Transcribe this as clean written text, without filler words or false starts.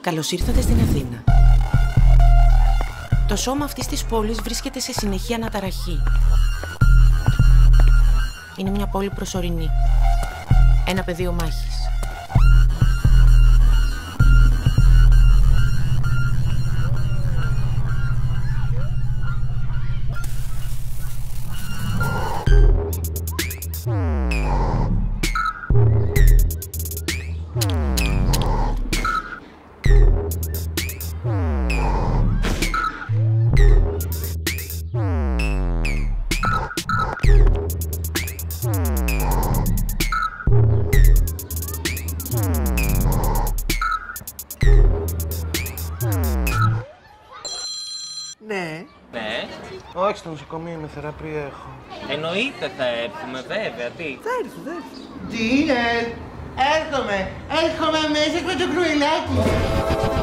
Καλώς ήρθατε στην Αθήνα. Το σώμα αυτής της πόλης βρίσκεται σε συνεχή αναταραχή. Είναι μια πόλη προσωρινή. Ένα πεδίο μάχης. Ναι. Ναι. Όχι, στο νοσοκομείο με θεραπεία έχω. Εννοείται θα έρθουμε, βέβαια. Τι. Θα έρθει, θα έρθει. Τι είναι! Έρχομαι! Έρχομαι μέσα με το κρουελάκι!